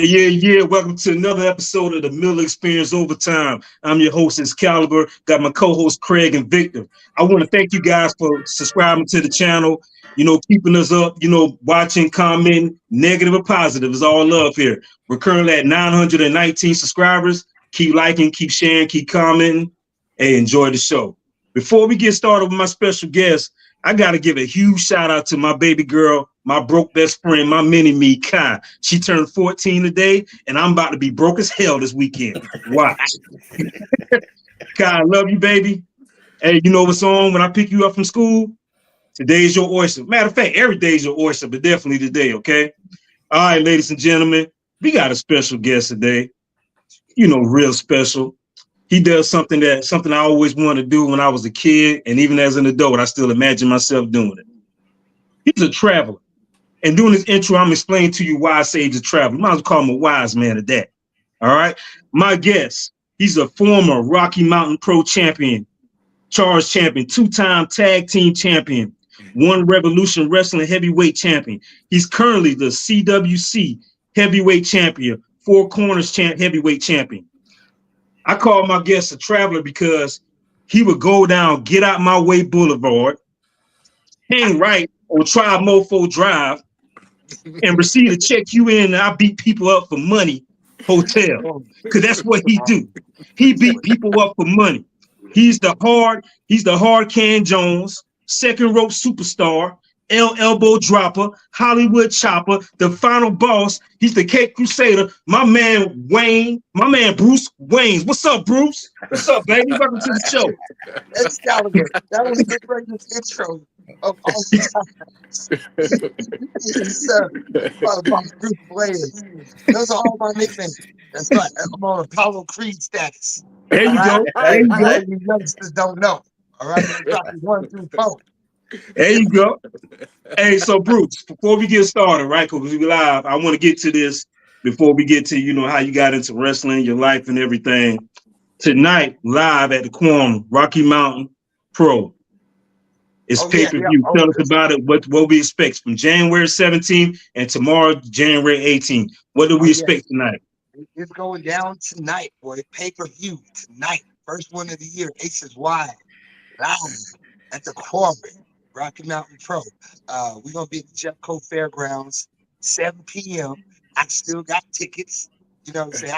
Yeah. Welcome to another episode of the Miller Experience Overtime. I'm your host, Excalibur. Got my co-host Craig and Victor. I want to thank you guys for subscribing to the channel. Keeping us up. Watching, commenting, negative or positive is all love here. We're currently at 919 subscribers. Keep liking, keep sharing, keep commenting. Hey, enjoy the show. Before we get started with my special guest, I got to give a huge shout out to my baby girl, my broke best friend, my mini-me, Kai. She turned 14 today, and I'm about to be broke as hell this weekend. Watch. Kai, I love you, baby. Hey, you know what's on when I pick you up from school? Today's your oyster. Matter of fact, every day's your oyster, but definitely today, okay? All right, ladies and gentlemen, we got a special guest today. Real special. He does something I always wanted to do when I was a kid, and even as an adult, I still imagine myself doing it. He's a traveler. And during this intro, I'm explaining to you why I say he's a traveler. Might as well call him a wise man at that. All right. My guest, he's a former Rocky Mountain Pro champion, charge champion, two-time tag team champion, one Revolution Wrestling heavyweight champion. He's currently the CWC Heavyweight Champion, Four Corners heavyweight champion. I call my guest a traveler because he would go down Get Out My Way Boulevard, hang right on Tribe Mofo Drive, and receive to check you in and I beat people up for money hotel. Because that's what he do. He beat people up for money. He's the Hardcam Jones, second rope superstar, Elbow Droppa, Hollywood Choppa, the final boss. He's the Cake Crusader. My man Wayne, my man Bruce Wayans. What's up, Bruce? What's up, baby? Welcome to the show. That's Excalibur. That was the greatest intro of all time. Bruce Wayans. Those are all my nicknames. That's right. I'm on Apollo Creed status. There you go. There you go. You youngsters don't know. All right. 1 through 4. There you go. Hey, so Bruce, before we get started, right, because we live, I want to get to this before we get to, how you got into wrestling, your life and everything. Tonight, live at the Quorum, Rocky Mountain Pro. It's pay-per-view. Tell us about it, what we expect from January 17th and tomorrow, January 18th. What do we expect tonight? It's going down tonight, boy. Pay-per-view tonight. First one of the year, Aces Wide, live at the Quorum. Rocky Mountain Pro. We're gonna be at the Jeffco Fairgrounds, 7 p.m. I still got tickets. You know what I'm saying?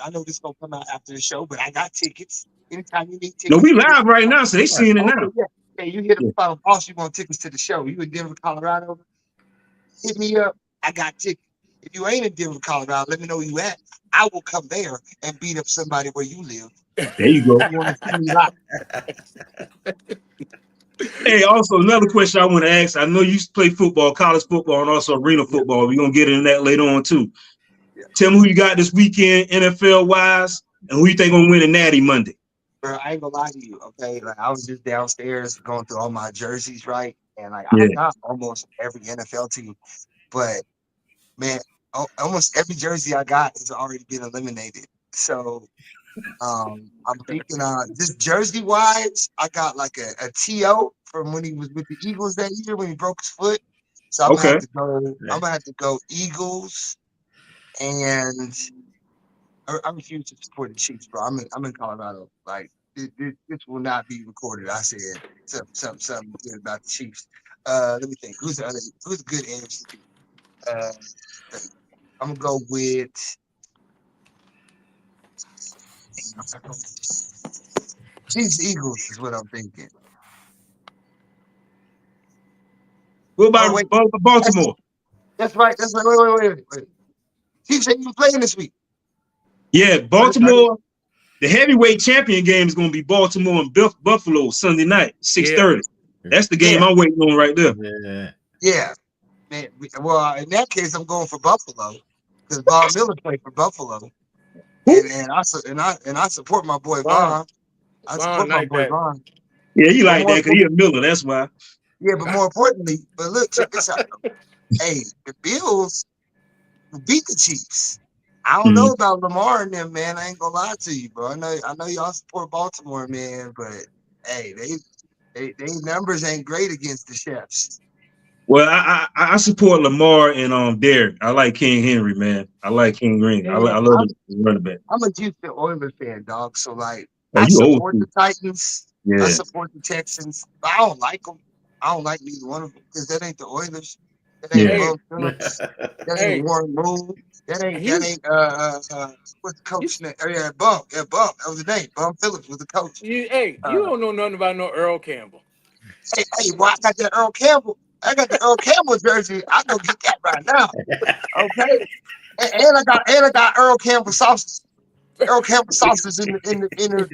I know this gonna come out after the show, but I got tickets. Anytime you need tickets. No, we live right now, so they seeing it now. Yeah. Hey, you hit the final boss, you want tickets to the show. You in Denver, Colorado? Hit me up. I got tickets. If you ain't in Denver, Colorado, let me know where you at. I will come there and beat up somebody where you live. There you go. Hey, also another question I want to ask. I know you play football, college football, and also arena football. We're gonna get into that later on too. Yeah. Tell me who you got this weekend, NFL wise, and who you think gonna win a Natty Monday. Bro, I ain't gonna lie to you, okay? Like I was just downstairs going through all my jerseys, right? And I got almost every NFL team, but man, almost every jersey I got has already been eliminated. So I'm thinking just jersey wise, I got like a TO from when he was with the Eagles that year when he broke his foot. So I'm gonna have to go Eagles, and I refuse to support the Chiefs, bro. I'm in Colorado. Like this will not be recorded. I said something good about the Chiefs. Let me think. Who's a good NFC team? I'm gonna go with Chiefs Eagles is what I'm thinking. What about Baltimore? That's right. Wait. Chiefs ain't even playing this week. Yeah, Baltimore. The heavyweight champion game is going to be Baltimore and Buffalo Sunday night, 6:30. That's the game I'm waiting on right there. Yeah. Man, well, in that case, I'm going for Buffalo because Bob Miller played for Buffalo, and I support my boy Vaughn. I support my boy Vaughn. Yeah, he like that because he a Miller. That's why. Yeah, but more importantly, look, check this out. Hey, the Bills beat the Chiefs. I don't know about Lamar and them, man. I ain't gonna lie to you, bro. I know y'all support Baltimore, man, but hey, they numbers ain't great against the Chefs. Well, I support Lamar and Derek. I like King Henry, man. I like King Green. I Man, love the running back. I'm a Houston Oilers fan, dog. So like, Oh, I you old support school. the Titans. I Yeah. support the Texans. But I don't like them. I don't like neither one of them because that ain't the Oilers. That ain't Yeah. Hey, Bum Phillips. That ain't hey, Warren Moon. That you, ain't what's the you, coach name? Oh, yeah, Bum. Yeah, Bum. That was the name. Bum Phillips was the coach. you Uh, don't know nothing about no Earl Campbell. hey, well, I got that Earl Campbell. I got the Earl Campbell jersey. I go get that right now. Okay. And I got Earl Campbell sauces. Earl Campbell sauces in the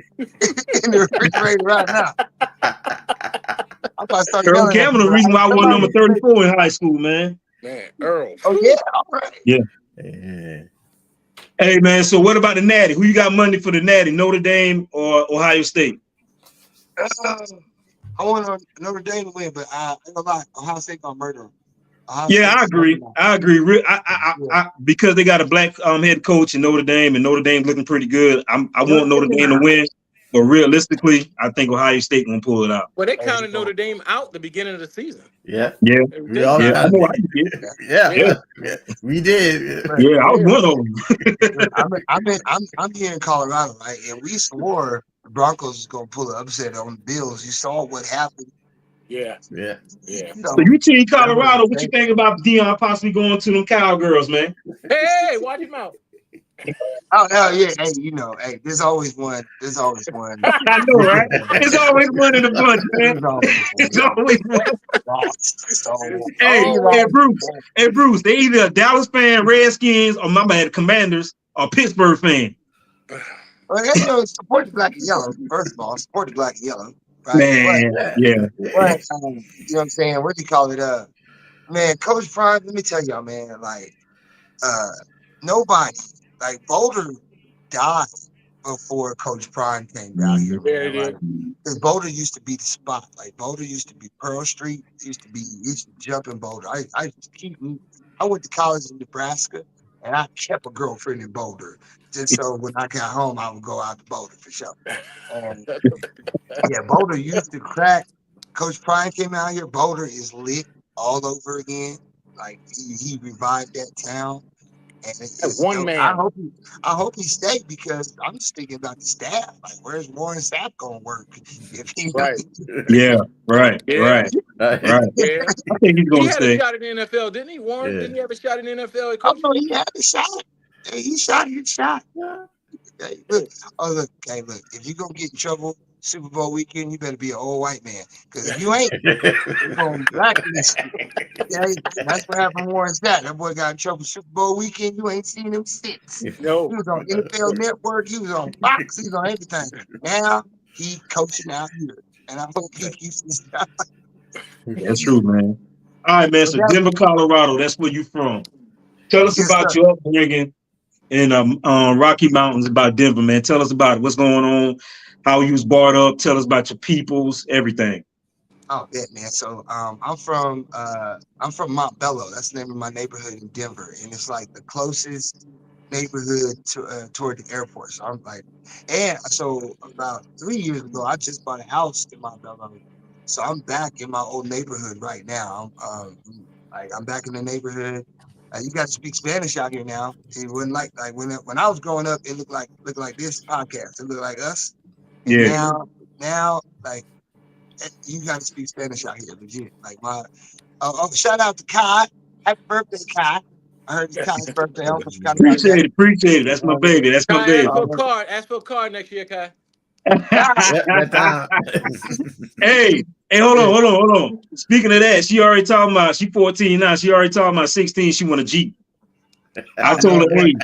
refrigerator right now. I'm about to start Earl yelling at Campbell, the people. reason Hey, why I won somebody number get the 34 in high school, man. Man, Earl. Oh yeah, all right. Yeah. Yeah. Hey, man. So what about the Natty? Who you got money for the Natty? Notre Dame or Ohio State? I want Notre Dame to win, but I ain't gonna lie, Ohio State gonna murder them. Ohio Yeah, State I smoking agree. them. I agree. Yeah. Because they got a black head coach in Notre Dame, and Notre Dame's looking pretty good. I Notre want Notre Dame, Dame to win, but realistically, I think Ohio State gonna pull it out. Well, they hey, counted Notre Dame out the beginning of the season. Yeah. Yeah, We all yeah. They, I kind know of I did. yeah. Yeah, yeah, We did. look, yeah. I was yeah, one of them. look, I'm here in Colorado, right? And we swore the Broncos was gonna pull an upset on the Bills. You saw what happened. yeah, Yeah. yeah. So So you team that was Colorado, the what you thing. think about Dion possibly going to them Cowgirls, man? Hey, watch him out. Oh yeah, hey, hey, there's always one. There's always one. I know, right? It's always one in the bunch, man. There's always It's one. always one. So Hey, we Oh, hey, lost. Bruce. Hey, Bruce. They either a Dallas fan, Redskins, or my bad, Commanders, or Pittsburgh fan. Well, support the black and yellow. First of all, support the black and yellow, right? Man, Yeah. yeah. You know what I'm saying? What do you call it? Man, Coach Prime. Let me tell y'all, man. Like, uh, nobody, like Boulder died before Coach Prime came down here, yeah, man. it Like, is. because Boulder used to be the spot. Like Boulder used to be Pearl Street. Used to jump in Boulder. I used to keep. I went to college in Nebraska, and I kept a girlfriend in Boulder. Just so when I got home, I would go out to Boulder for sure. And yeah, Boulder used to crack. Coach Prime came out here. Boulder is lit all over again. Like he revived that town. And it's One dope. man. I hope he stayed because I'm just thinking about the staff. Like, where's Warren Sapp gonna work if he? Right. Yeah, right, Yeah, right, right. yeah. I think he's He going to had a stay. shot in the NFL, didn't he, Warren? Yeah. Didn't he have a shot in the NFL Oh coaching? no, he had a shot. Hey, he shot. He shot. Hey, look. Oh look. Hey, look. If you gonna get in trouble Super Bowl weekend, you better be an old white man. Because if you ain't, they're gonna blacklist you. Okay, that's what happened to Warren Sapp. That boy got in trouble Super Bowl weekend. You ain't seen him since. He No. was on NFL Network. He was on Fox. He was on everything. Now he coaching out here, and I hope he keeps this job. That's true, man. All right, man. So Denver, Colorado. That's where you from. Tell us Yes, about sir. your upbringing in Rocky Mountains, about Denver, man. Tell us about it. What's going on? How you was brought up? Tell us about your peoples, everything. Oh, bet, man. So I'm from Mont Bello. That's the name of my neighborhood in Denver, and it's like the closest neighborhood to toward the airport. So I'm like, and so about 3 years ago, I just bought a house in Mont Bello. So I'm back in my old neighborhood right now. I'm back in the neighborhood. You got to speak Spanish out here now. It wasn't like when I was growing up, it looked like this podcast. It looked like us, and Yeah. now like you got to speak Spanish out here, legit. Like shout out to Kai. Happy birthday, Kai. I heard it's Kai's birthday. I almost forgot about that. Appreciate it. That's my Uh, baby. That's my Kai, ask baby. for a card. Ask for a card next year, Kai. Yeah, that time. Hey, hold on. Speaking of that, she already talking about she 14 now. She already talking about 16. She want a Jeep. I oh told man, her, hey,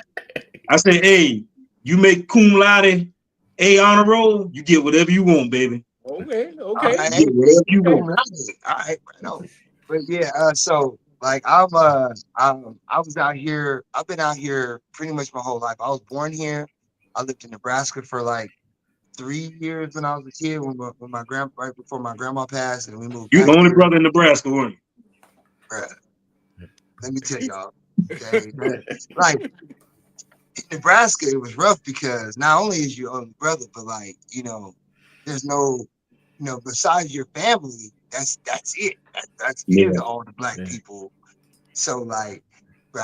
I said, hey, you make cum laude A honor roll, you get whatever you want, baby. Okay, all okay. right, You get whatever you want. all right, right on. But yeah, so like I was out here. I've been out here pretty much my whole life. I was born here. I lived in Nebraska for like 3 years when I was a kid. When my grand right before my grandma passed, and we moved You the back only here. brother in Nebraska, weren't you? Bruh, let me tell y'all. Okay, like in Nebraska, it was rough because not only is your only brother, but like there's no besides your family, That's it. That's Yeah. it. All the black people. So like, but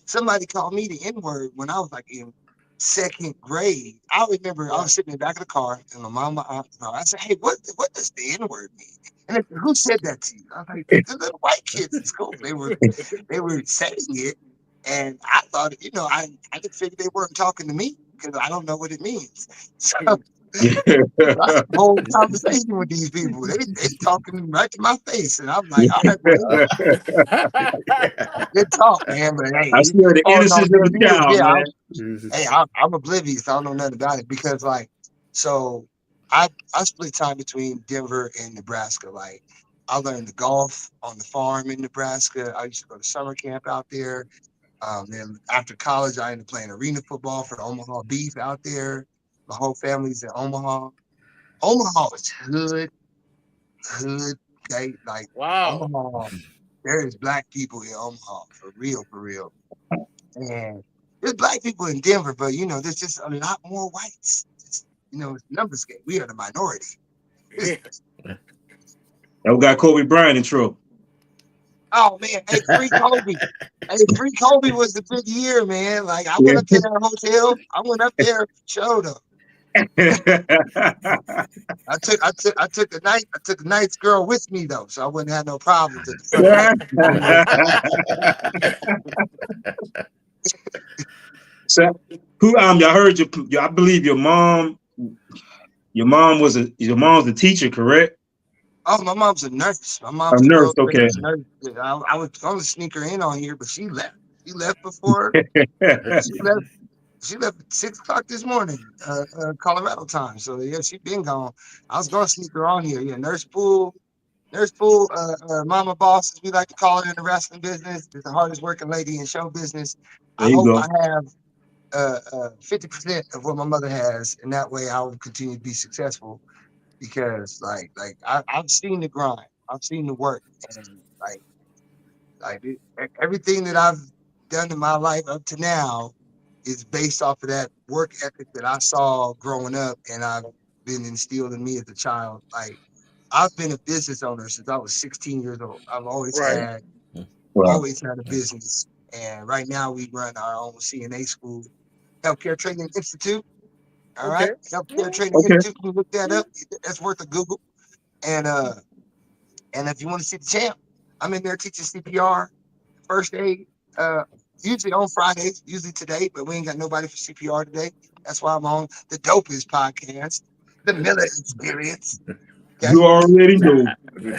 somebody called me the N-word when I was like in 2nd grade. I remember I was sitting in the back of the car and my mama, I said, "Hey, what does the N-word mean?" And they said, "Who said that to you?" I was like, "The little white kids in school. They were saying it." And I thought, I didn't figure they weren't talking to me because I don't know what it means. So I had a whole conversation with these people. They talking right to my face. And I'm like, all right, well, good talk, man. But hey, I swear the oh no, innocence of a child, man. I'm oblivious. I don't know nothing about it because so I split time between Denver and Nebraska. Like I learned to golf on the farm in Nebraska. I used to go to summer camp out there. Then after college, I ended up playing arena football for the Omaha Beef out there. My whole family's in Omaha. Omaha is hood. Okay, like Wow. Omaha, there is black people in Omaha for real, and there's black people in Denver, but there's just a lot more whites. It's, numbers game. We are the minority. And we got Kobe Bryant in trouble. Oh man, hey, free Kobe. Hey, free Kobe was the big year, man. Like I went up to that hotel. I went up there, showed up. I took a nice girl with me though, so I wouldn't have no problems at the So, I heard I believe your mom's a teacher, correct? Oh, my mom's a nurse. My A mom's a nurse, girl okay. nurse. I was going to sneak her in on here, but she left. She left before. She left at 6 o'clock this morning, Colorado time. So yeah, she been gone. I was going to sneak her on here. Yeah, Nurse Pool, Mama Boss, as we like to call her in the wrestling business, is the hardest working lady in show business. There I you hope go. I have 50% of what my mother has, and that way I will continue to be successful. Because I've seen the grind, I've seen the work, and everything that I've done in my life up to now is based off of that work ethic that I saw growing up, and I've been instilled in me as a child. Like I've been a business owner since I was 16 years old. I've always Right. had a business, and right now we run our own CNA school, Healthcare Training Institute. All right, Healthcare Training Institute. You can look that up. That's worth a Google. And if you want to see the champ, I'm in there teaching CPR, first aid, usually on Fridays, usually today, but we ain't got nobody for CPR today. That's why I'm on the Dopest podcast, the Miller Experience. Okay? You already know.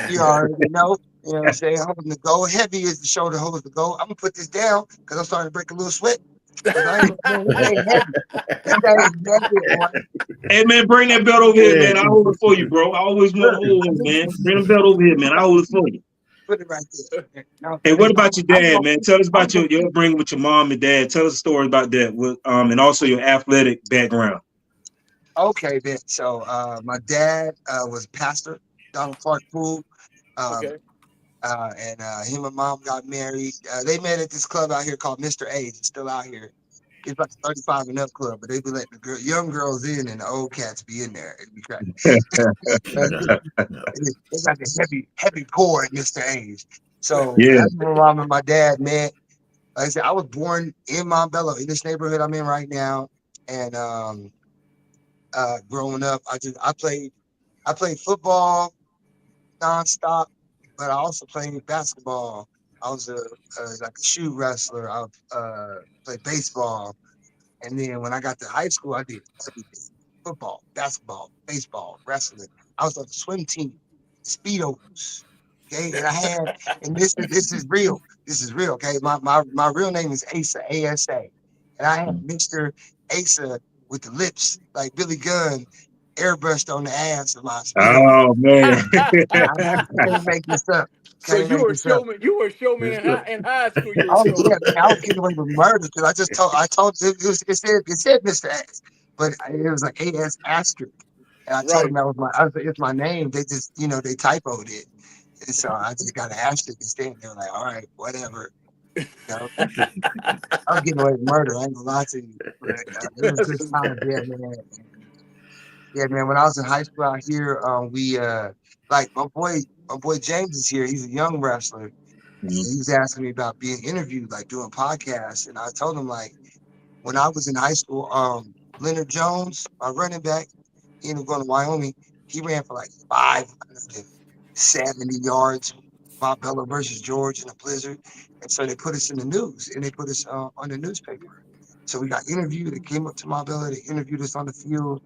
You already know. You know what I'm saying? Holding the goal. Heavy is the shoulder holds the goal. I'm gonna put this down because I'm starting to break a little sweat. Because this ain't heavy. This ain't heavy, boy. Hey man, bring that belt over here, man. I'll hold it for you, bro. I always want to hold one, man. Bring the belt over here, man. I'll hold it for you. Put it right there. Hey, what about your dad, man? Tell us about your upbringing with your mom and dad. Tell us a story about that, with and also your athletic background. Okay, then. So my dad was pastor, Donald Clark Poole. And him and mom got married. They met at this club out here called Mr. A's. It's still out here. It's like a 35 and up club, but they be letting the young girls in and the old cats be in there. It'd be cracking. They got the heavy pour at Mr. A's. So that's where my mom and my dad met. Like I said, I was born in Montbello, in this neighborhood I'm in right now. And growing up, I played football nonstop, but I also played basketball. I was like a shoe wrestler. I played baseball, and then when I got to high school, I did everything: football, basketball, baseball, wrestling. I was on the swim team, Speedos. Okay, and this is real. This is real. Okay, my real name is Asa, ASA, and I had Mr. Asa with the lips like Billy Gunn airbrushed on the ass of my Speedo. Oh man. I can't make this up. So you were a showman. You were a showman in high school. You were Oh a showman. yeah, man, I was getting away with murder because I told it said Mr. X, but it was like AS asterisk, and I told them that was it's my name. They just they typoed it, and so I just got an asterisk instead. They were like, all right, whatever. I was getting away with murder. I ain't gonna lie to you, but it was a good time, yeah, man. Yeah, man. When I was in high school out here, we like my boy James is here. He's a young wrestler. Mhm. He was asking me about being interviewed, like doing podcasts, and I told him like when I was in high school, Leonard Jones, my running back, he ended up going to Wyoming. He ran for like 570 yards, Bob Bella versus George in a blizzard, and so they put us in the news and they put us on the newspaper. So we got interviewed. They came up to my Bella. They interviewed us on the field.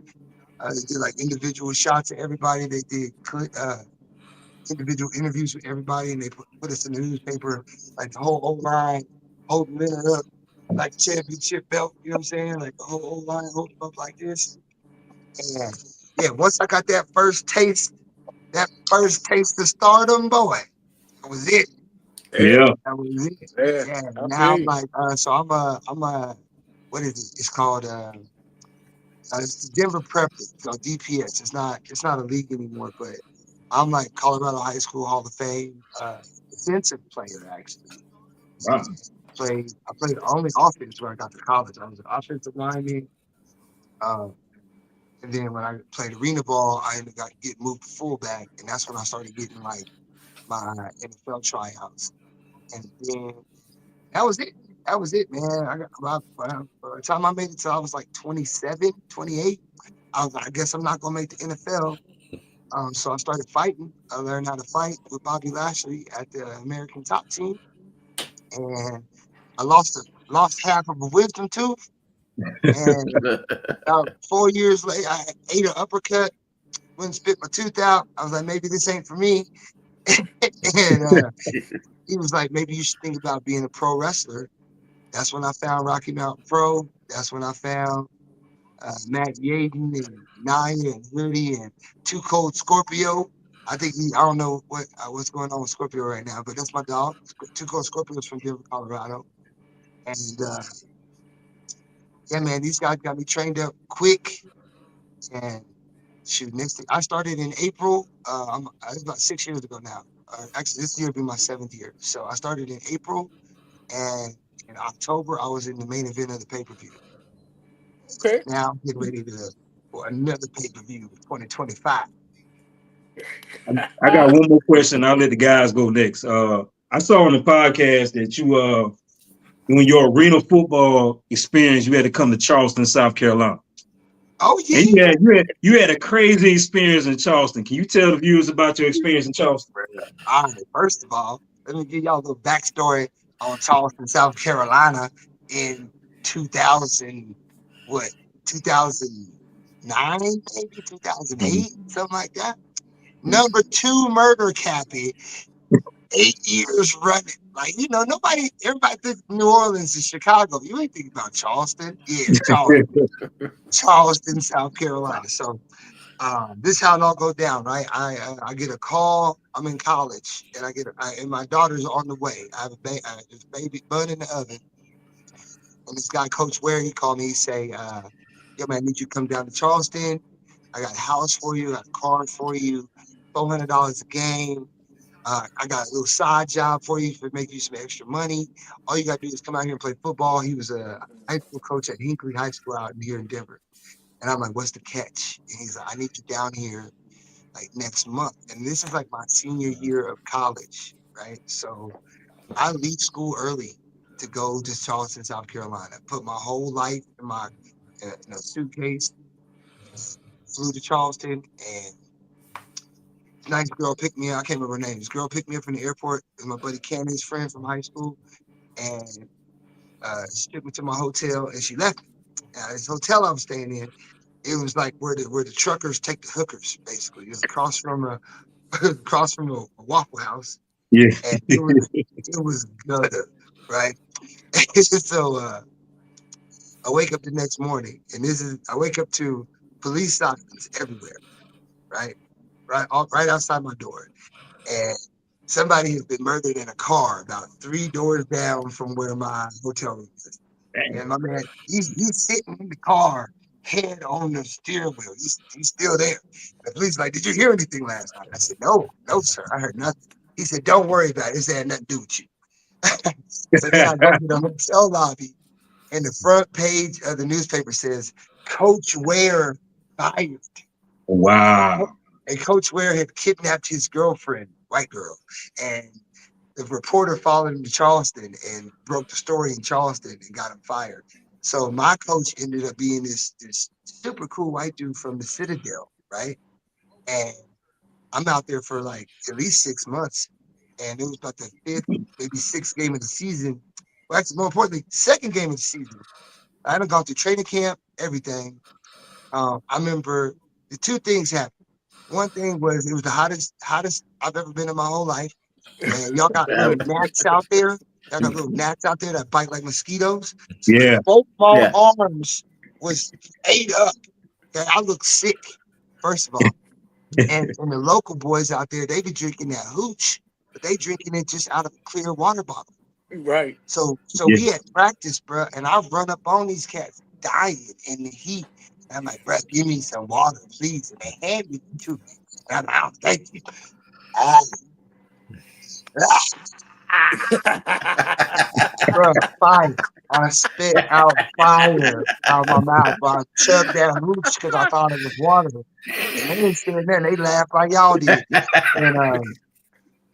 They did like individual shots of everybody. They did individual interviews with everybody, and they put us in the newspaper, like the whole O-line, holding Leonard up like championship belt. You know what I'm saying? Like the whole O-line holding him up like this. And yeah, once I got that first taste of stardom, boy, that was it. Yeah, Yeah. That was it. yeah. Yeah. I Now feel I'm you. like, so I'm a, what is it? It's called it's the Denver Preppers, so DPS. It's not a league anymore, but I'm like Colorado High School Hall of Fame defensive player actually. Wow. I played only offense when I got to college. I was an offensive lineman. Uh, and then when I played arena ball, I ended up getting moved to fullback, and that's when I started getting like my NFL tryouts. And then that was it. That was it, man. By the time I made it till I was like 27, 28, I was like, I guess I'm not gonna make the NFL. So I started fighting. I learned how to fight with Bobby Lashley at the American Top Team, and I lost half of a wisdom tooth. And about 4 years later, I ate an uppercut, wouldn't spit my tooth out. I was like, maybe this ain't for me. And he was like, maybe you should think about being a pro wrestler. That's when I found Rocky Mountain Pro. That's when I found Matt Yaden and Naya and Rudy and Too Cold Scorpio. I don't know what's going on with Scorpio right now, but that's my dog. Too Cold Scorpio's from Denver, Colorado. And yeah, man, these guys got me trained up quick. And shoot, next thing I started in April. It's about 6 years ago now. Actually, this year will be my 7th year. So I started in April, and in October I was in the main event of the pay-per-view. Okay. Now I'm getting ready for another pay-per-view, 2025. I got one more question. I'll let the guys go next. I saw on the podcast that you when your arena football experience, you had to come to Charleston, South Carolina. Oh And yeah. you had a crazy experience in Charleston. Can you tell the viewers about your experience in Charleston? All right. First of all, let me give y'all a little backstory on Charleston, South Carolina in 2000, what, 2009, maybe 2008, something like that. Number 2 murder cappy, 8 years running. Like, everybody thinks New Orleans is Chicago. You ain't thinking about Charleston. Yeah, Charleston, South Carolina. So this is how it all goes down, right? I get a call. I'm in college, and and my daughter's on the way. I have a baby bun in the oven, and this guy, Coach Ware, he called me. He say, "Yo, man, I need you to come down to Charleston. I got a house for you. I got a car for you. $400 a game. I got a little side job for you to make you some extra money. All you got to do is come out here and play football." He was a high school coach at Hinckley High School out here in Denver. And I'm like, "What's the catch?" And he's like, "I need you down here like next month." And this is like my senior year of college, right? So I leave school early to go to Charleston, South Carolina, put my whole life in a suitcase, flew to Charleston, and nice girl picked me up. I can't remember her name. This girl picked me up from the airport. It was my buddy Cannon's friend from high school. And she took me to my hotel, and she left me. This hotel I was staying in, it was like where the truckers take the hookers, basically. It was across from a Waffle House, Yeah. and it was good, right? So I wake up the next morning, and I wake up to police sirens everywhere, right, right outside my door, and somebody has been murdered in a car about 3 doors down from where my hotel room is. And my man, he's sitting in the car, head on the steering wheel. He's still there. The police like, "Did you hear anything last night?" I said, "No, no, sir. I heard nothing." He said, "Don't worry about it. This had nothing to do with you." So then I go to the hotel lobby, and the front page of the newspaper says, "Coach Ware fired." Wow. And Coach Ware had kidnapped his girlfriend, white girl, and the reporter followed him to Charleston and broke the story in Charleston and got him fired. So my coach ended up being this super cool white dude from the Citadel, right? And I'm out there for like at least 6 months, and it was about the 5th, maybe 6th game of the season. Well, actually, more importantly, 2nd game of the season. I hadn't gone through training camp, everything. I remember the 2 things happened. One thing was it was the hottest I've ever been in my whole life. And y'all got little gnats out there. Y'all got little gnats out there that bite like mosquitoes. So Yeah. both my arms was ate up. And I looked sick, first of all. And the local boys out there, they be drinking that hooch, but they drinking it just out of a clear water bottle. Right. So we had practice, bro, and I run up on these cats dying in the heat. And I'm like, bro, give me some water, please. And they hand me to me. And I'm out, thank you. Bro, fire. I spit out fire out my mouth. I chugged that hooch because I thought it was water. And they didn't stand there. They laughed like y'all did. And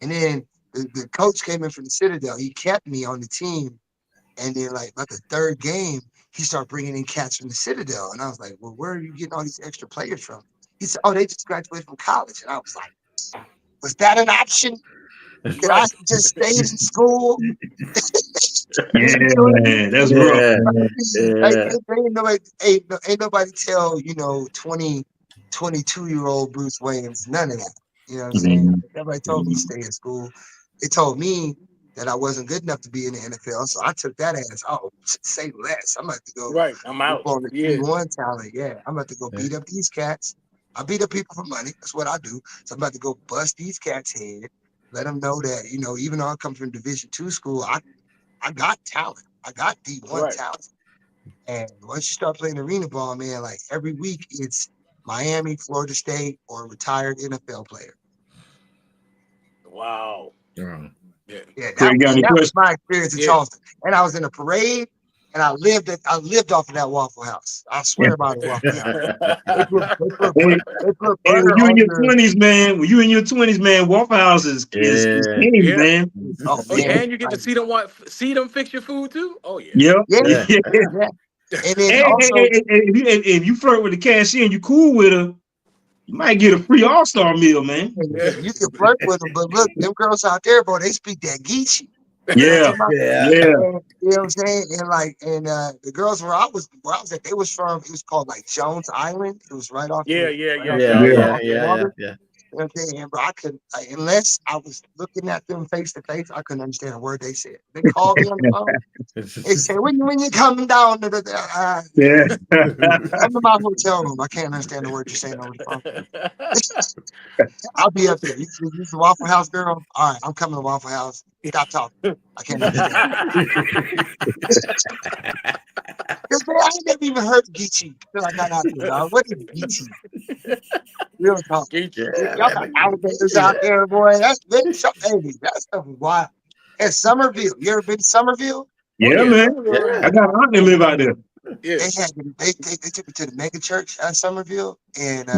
then the coach came in from the Citadel. He kept me on the team. And then, like, about the 3rd game, he started bringing in cats from the Citadel. And I was like, well, where are you getting all these extra players from? He said, oh, they just graduated from college. And I was like, was that an option? Could I just stayed in school? Yeah, man. That's rough, man. Like, ain't nobody tell, 22-year-old Bruce Wayans, none of that. You know what I'm saying? Nobody told me to stay in school. They told me that I wasn't good enough to be in the NFL. So I took that as, say less. I'm about to go I'm out. on the D1 talent. Yeah, I'm about to go beat up these cats. I beat up people for money. That's what I do. So I'm about to go bust these cats' head. Let them know that, even though I come from Division II school, I got talent. I got D1 talent. And once you start playing arena ball, man, like every week it's Miami, Florida State, or a retired NFL player. Wow. Yeah, that was my experience in Charleston. And I was in a parade, and I lived off of that Waffle House. I swear by the Waffle House. They put Hey, when you in your 20s, man, Waffle House is king, man. Oh, man. And you get to see them fix your food too. Oh yeah. Yeah. And then also, if you flirt with the cashier and you cool with her, you might get a free all-star meal, man. You can flirt with them, but look, them girls out there, bro, they speak that Geechee. Yeah. You know what I'm saying? And the girls where I was at, it was called like Jones Island. It was right off. Yeah. You know what I'm saying? Bro, I couldn't, unless I was looking at them face to face, I couldn't understand a word they said. They called me on the phone. They said, when you coming down to the come to my hotel room. I can't understand the word you're saying over the phone. I'll be up there. You the Waffle House girl? All right, I'm coming to Waffle House. Stop talking. I can't understand. Because I ain't never even heard Geechee until I got out there, dog. What is Geechee? Real talk. Y'all got alligators out there, boy. That's been something. That stuff is wild. And Somerville. You ever been to Somerville? Yeah, man. I got an aunt that live out there. Yeah. They took me to the mega church at Somerville, and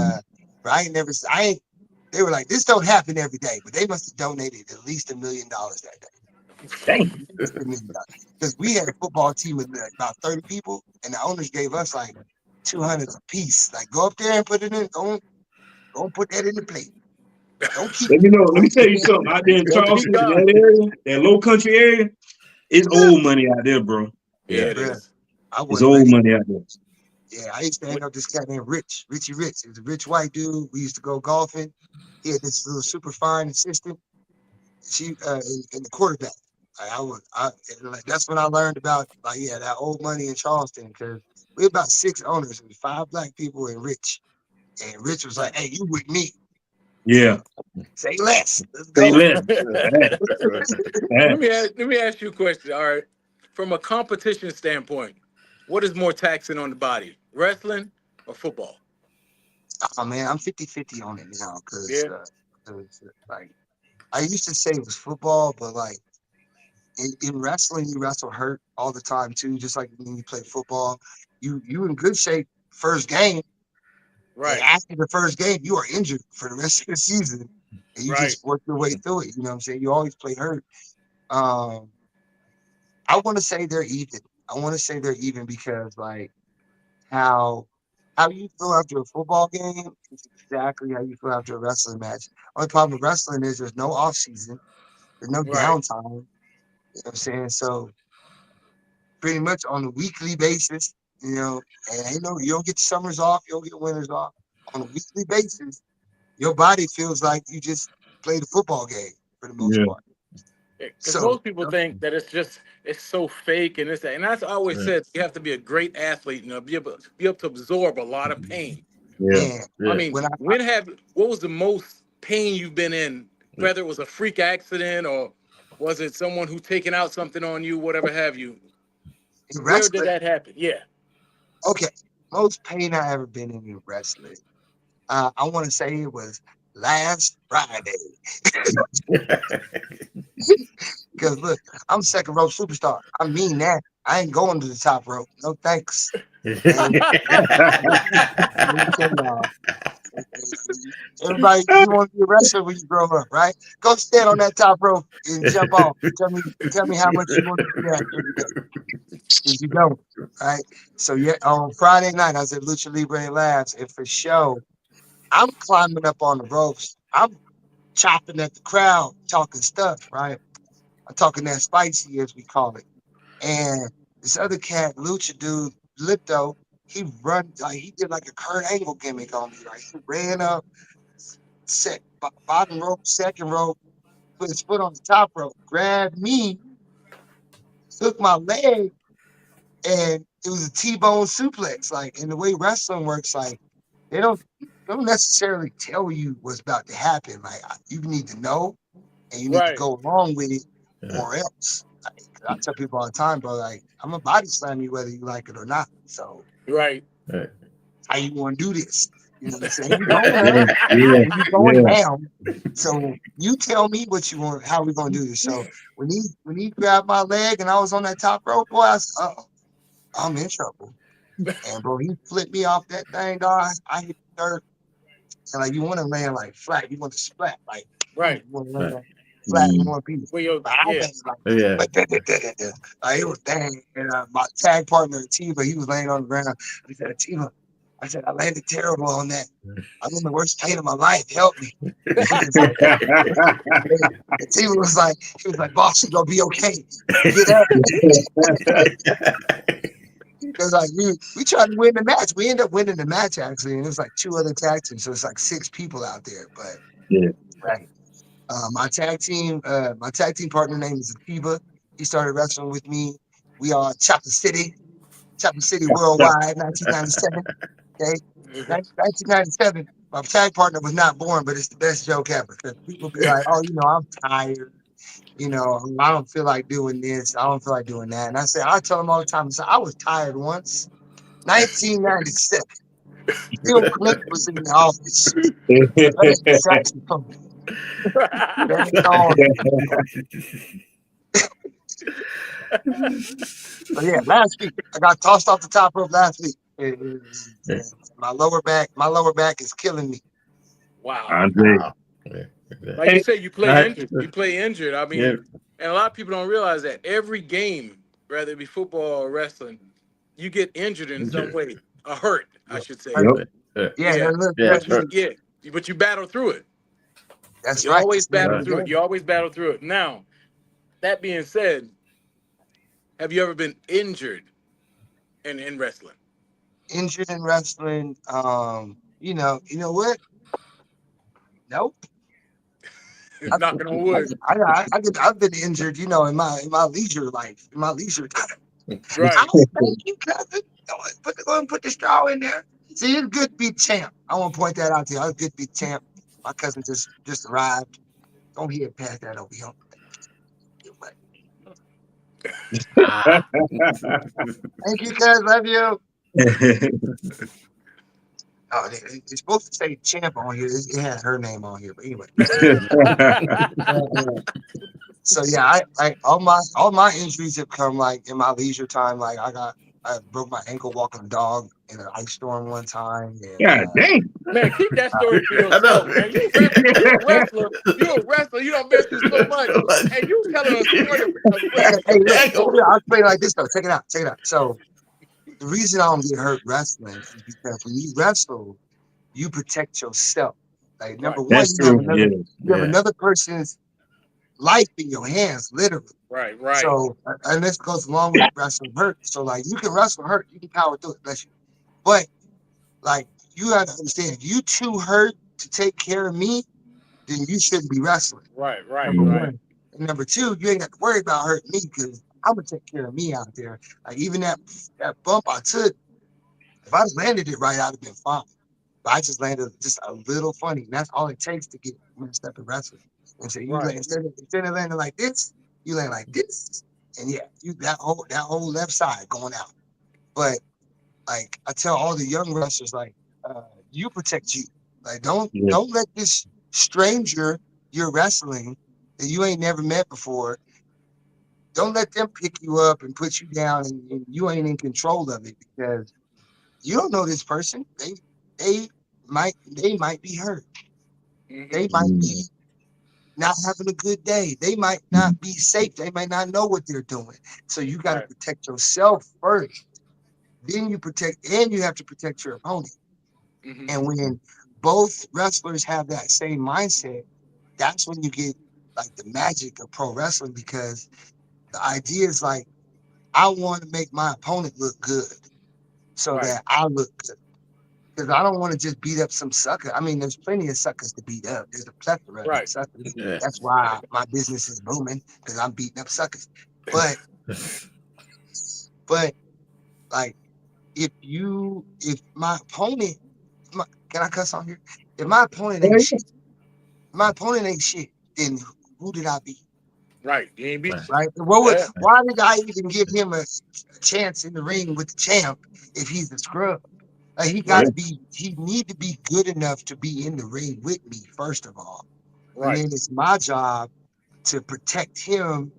they were like, this don't happen every day, but they must have donated at least $1 million that day. Dang. Because we had a football team with about 30 people, and the owners gave us like 200 a piece. Like, go up there and put it in. Don't put that in the plate. Don't keep. Let me tell you something. Out there in Charleston, that area, that low country area, it's old money out there, bro. Yeah, it is. It's old money out there. Yeah, I used to hang out with this guy named Richie Rich. He was a rich white dude. We used to go golfing. He had this little super fine assistant. She in the quarterback. That's when I learned about that old money in Charleston, because we had about 6 owners, and 5 black people and Rich. And Rich was like, "Hey, you with me? Yeah. Say less. Let's go." Let me ask you a question. All right, from a competition standpoint, what is more taxing on the body, wrestling or football? Oh man, I'm 50-50 on it now, because I used to say it was football, but like in wrestling, you wrestle hurt all the time too. Just like when you play football, you in good shape first game, Right. And after the first game, you are injured for the rest of the season, and you Right. just work your way through it. You know what I'm saying? You always play hurt. I want to say they're even. I want to say they're even because like how you feel after a football game is exactly how you feel after a wrestling match. Only problem with wrestling is there's no off season, there's no Right. downtime. You know what I'm saying? So pretty much on a weekly basis, you know, and you don't get summers off, you don't get winters off. On a weekly basis, your body feels like you just played a football game for the most part. Because So most people think that it's so fake and this and that's always said you have to be a great athlete and be able to absorb a lot of pain. man, I mean, when what was the most pain you've been in? Whether it was a freak accident or was it someone who taken out something on you, whatever have you? Where did that happen? Yeah. Okay, most pain I ever been in wrestling. I want to say it was last Friday. Because look, I'm second row superstar. I mean that. I ain't going to the top rope. No thanks. And let me tell y'all, everybody, you want to be a wrestler when you grow up, right? Go stand on that top rope and jump off. Tell me how much you want to do that every day. If you don't, right? So yeah, on Friday night, I was at Lucha Libre Labs, and for show, I'm climbing up on the ropes. I'm chopping at the crowd, talking stuff, right? I'm talking that spicy, as we call it. And this other cat, Lucha dude, Lipto, he did like a Kurt Angle gimmick on me. Like he ran up, bottom rope, second rope, put his foot on the top rope, grabbed me, took my leg, and it was a T-bone suplex. Like, and the way wrestling works, like they don't necessarily tell you what's about to happen. Like you need to know, and you need to go along with it, or else. Like, I tell people all the time, bro. Like I'm a body slam you whether you like it or not. So how you want to do this? You know what I'm saying? You're going down. So you tell me what you want. How we gonna do this? So when he grabbed my leg and I was on that top rope, boy, I said, I'm in trouble. And bro, he flipped me off that thing, dog. I hit the dirt. And like you want to land like flat, you want to splat like you want to land flat in one piece. But I was like, it was dang. And my tag partner Tiva, he was laying on the ground. I said, Tiva, I landed terrible on that. I'm in the worst pain of my life. Help me. And Tiva was like, boss, you gonna be okay. Get up. Because like we tried to win the match. We ended up winning the match actually, and it was like 2 other tag teams, so it's like 6 people out there. But right. My tag team partner name is Akiba. He started wrestling with me. We are Choppa City Worldwide, 1997. Okay, 1997. My tag partner was not born, but it's the best joke ever. Because people be like, "Oh, I'm tired. I don't feel like doing this. I don't feel like doing that." And I tell them all the time. I was tired once. 1997. Bill Clinton was in the office. So yeah, last week I got tossed off the top rope last week. My lower back is killing me. Wow. Like you say, you play injured. You play injured. I mean, and a lot of people don't realize that every game, whether it be football or wrestling, you get injured in some way, or hurt, I should say. But you battle through it. That's you right. Always battle through it. You always battle through it. Now, that being said, have you ever been injured in wrestling? Injured in wrestling? You know what? Nope. Knocking on wood. I've been injured, in my leisure life, in my leisure time. Right. Thank you, cousin. Go and put the straw in there. See, it's good to be champ. I want to point that out to you. It's good to be champ. My cousin just arrived. Don't hear past that over here. Thank you, cuz. Love you. Oh, it's supposed to say champ on here. It has her name on here, but anyway. So yeah, I all my injuries have come like in my leisure time. Like I broke my ankle walking a dog in an ice storm one time. And, God dang. Man, keep that story to yourself, man. You a wrestler. You a wrestler. You don't been through so much. And you telling a story of hey, wrestling. look, I'll explain it like this though. Check it out. Check it out. So the reason I don't get hurt wrestling is because when you wrestle, you protect yourself. Like number one, That's you have true. another, you have another person's life in your hands, literally. Right. So, and this goes along with wrestling hurt. So, like, you can wrestle hurt, you can power through it, bless you. But, like, you have to understand, if you too hurt to take care of me, then you shouldn't be wrestling. Right. Number one. And number two, you ain't got to worry about hurting me because I'm gonna take care of me out there. Like even that bump I took, if I landed it right, I'd have been fine. But I just landed just a little funny. And that's all it takes to get messed up in wrestling. And so you land, instead of landing like this, you land like this. And yeah, you that whole left side going out. But like I tell all the young wrestlers, like you protect you. Like don't let this stranger you're wrestling that you ain't never met before. Don't let them pick you up and put you down, and you ain't in control of it because you don't know this person. They might be hurt. They might be not having a good day. They might not be safe. They might not know what they're doing. So you got to protect yourself first. Then you have to protect your opponent. And when both wrestlers have that same mindset, that's when you get like the magic of pro wrestling, because the idea is like, I want to make my opponent look good so that I look good. Because I don't want to just beat up some sucker. I mean, there's plenty of suckers to beat up. There's a plethora of suckers. Yeah. That's why my business is booming, because I'm beating up suckers. But like, if my opponent, can I cuss on here? If my opponent ain't shit, then who did I beat? Right, you ain't beat. Right. Why did I even give him a chance in the ring with the champ if he's a scrub? Like he need to be good enough to be in the ring with me, first of all. And then it's my job to protect him.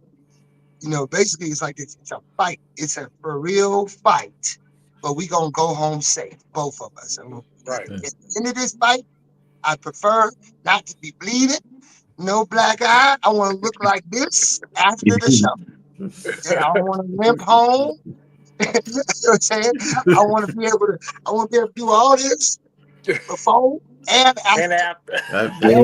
You know, basically it's like it's a fight. It's a for real fight. But we gonna go home safe, both of us. And at the end of this fight, I prefer not to be bleeding, no black eye. I want to look like this after the show. I want to limp home. You know what I'm saying? I want to be able to do all this before and after. Hey,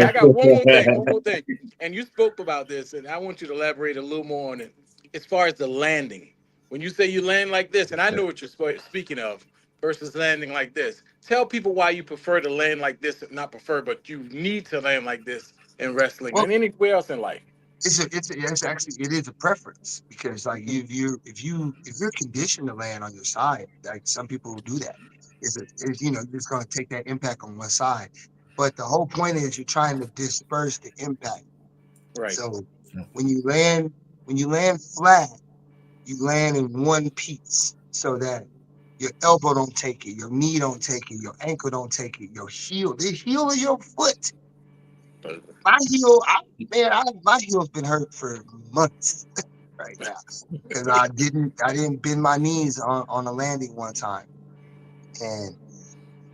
I got one more thing. And you spoke about this, and I want you to elaborate a little more on it. As far as the landing, when you say you land like this, and I know what you're speaking of, versus landing like this. Tell people why you prefer to land like this, not prefer, but you need to land like this in wrestling and anywhere else in life. It is a preference, because like if you're conditioned to land on your side, like some people do that, you're just going to take that impact on one side. But the whole point is you're trying to disperse the impact. Right. So when you land flat, you land in one piece so that your elbow don't take it, your knee don't take it, your ankle don't take it, the heel of your foot. My heel, my heel's been hurt for months right now because I didn't bend my knees on a landing one time, and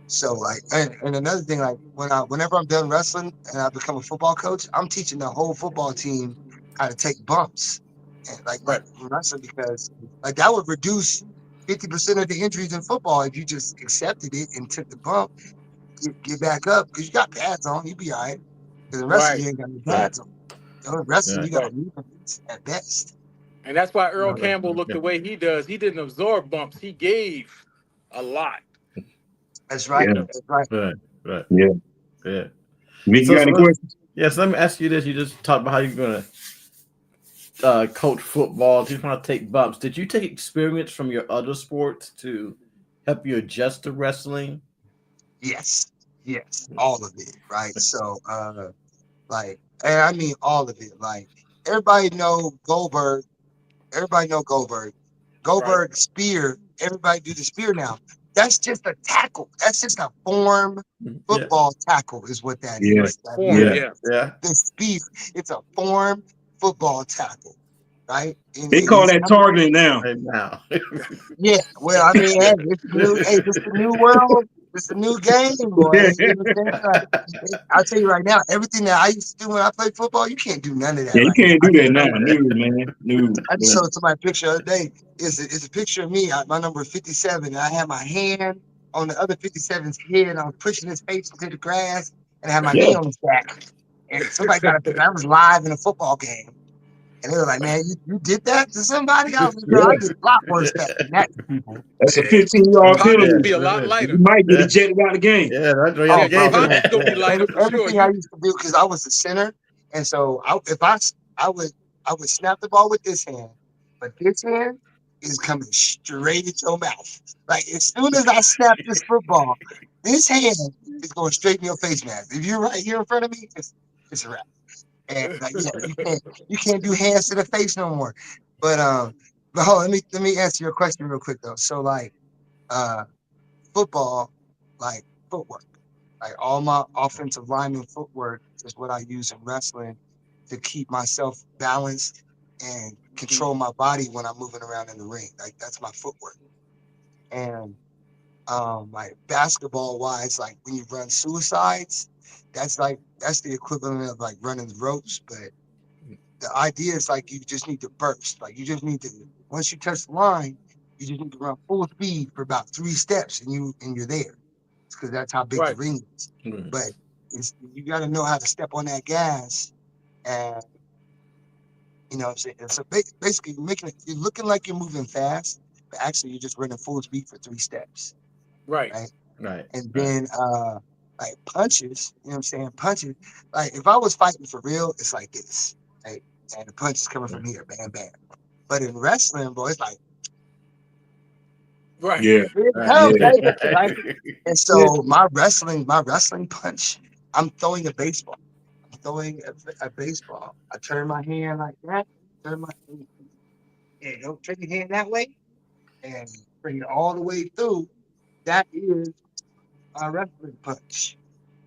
so like, and another thing, like whenever I'm done wrestling and I become a football coach, I'm teaching the whole football team how to take bumps and like wrestling, because like that would reduce 50% of the injuries in football if you just accepted it and took the bump, get back up, because you got pads on, you be all right. Because in wrestling, you ain't got any pads on. In wrestling, you got movements at best. And that's why Earl Campbell looked the way he does. He didn't absorb bumps. He gave a lot. That's right. Yeah. That's right. Right. Yeah. You got any questions? Yes, let me ask you this. You just talked about how you're going to coach football. You just want to take bumps. Did you take experience from your other sports to help you adjust to wrestling? Yes, all of it, right? So, like, and I mean all of it. Like, everybody know Goldberg. Goldberg spear. Everybody do the spear now. That's just a tackle. That's just a form football tackle is what that is. The spear. It's a form football tackle. right? They call that targeting now. Right now. Yeah, well, I mean, hey, it's the new world. It's the new game, boy. You know what I'm saying? I'll tell you right now, everything that I used to do when I played football, you can't do none of that. Yeah, you right can't now. do that now. No, man. No. I just showed somebody a picture the other day. It's a picture of me. My number is 57, and I had my hand on the other 57's head, and I was pushing his face into the grass, and I had my knee on his back. And somebody got a picture. I was live in a football game. And they were like, man, you did that to somebody? I was like, girl, I did a lot worse stuff than that to people. That's a 15-yard Pockets penalty. be a lot lighter. You might get ejected out of the game. Yeah, that's what Oh, Your bro, pockets gonna be lighter for everything sure. I used to do, because I was the center, and so I would snap the ball with this hand, but this hand is coming straight at your mouth. Like, as soon as I snap this football, this hand is going straight in your face mask. If you're right here in front of me, it's a wrap. And yeah, you can't do hands to the face no more. But hold on, let me answer your question real quick though. So like football, like footwork, like all my offensive lineman footwork is what I use in wrestling to keep myself balanced and control my body when I'm moving around in the ring. Like that's my footwork. And like basketball wise, like when you run suicides, that's the equivalent of like running the ropes. But the idea is like you just need to burst. Like you just need to, once you touch the line, you just need to run full speed for about 3 steps and you're there. Because that's how big the ring is. But you got to know how to step on that gas, and you know what I'm saying. And so basically, you're looking like you're moving fast, but actually you're just running full speed for 3 steps. Right. And then like punches, you know what I'm saying? Punches, like if I was fighting for real, it's like this, right? And the punch is coming from here, bam, bam. But in wrestling, bro, it's like, right, yeah. Right? And so my wrestling punch, I'm throwing a baseball. I'm throwing a baseball. I turn my hand like that, don't turn your hand that way, and bring it all the way through. That is my wrestling punch.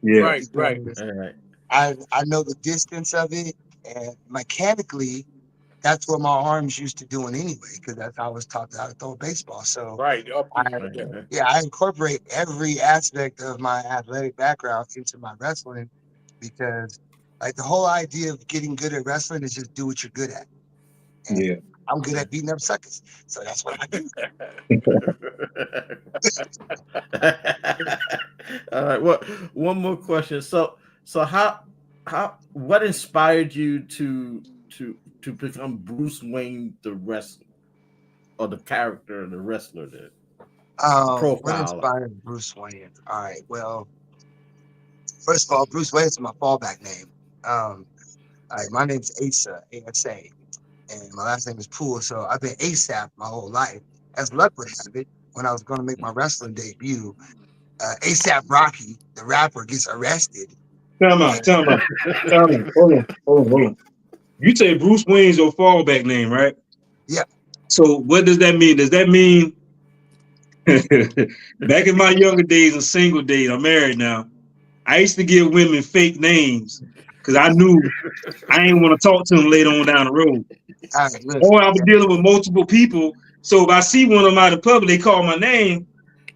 Yeah. Right. I know the distance of it, and mechanically, that's what my arms used to doing anyway, because that's how I was taught how to throw a baseball. So I incorporate every aspect of my athletic background into my wrestling, because like the whole idea of getting good at wrestling is just do what you're good at. And I'm good at beating up suckers, so that's what I do. All right. Well, one more question. So what inspired you to become Bruce Wayne the wrestler, or the character, the wrestler? That what inspired Bruce Wayne? All right. Well, first of all, Bruce Wayne is my fallback name. My name's Asa, ASA, and my last name is Poole. So I've been ASAP my whole life. As luck would have it, when I was going to make my wrestling debut, ASAP Rocky, the rapper, gets arrested. Tell me. Hold on. You say Bruce Wayne's your fallback name, right? Yeah. So what does that mean? Does that mean back in my younger days and single days, I'm married now, I used to give women fake names because I knew I ain't want to talk to them later on down the road. Or I was dealing with multiple people. So if I see one of them out in public, they call my name.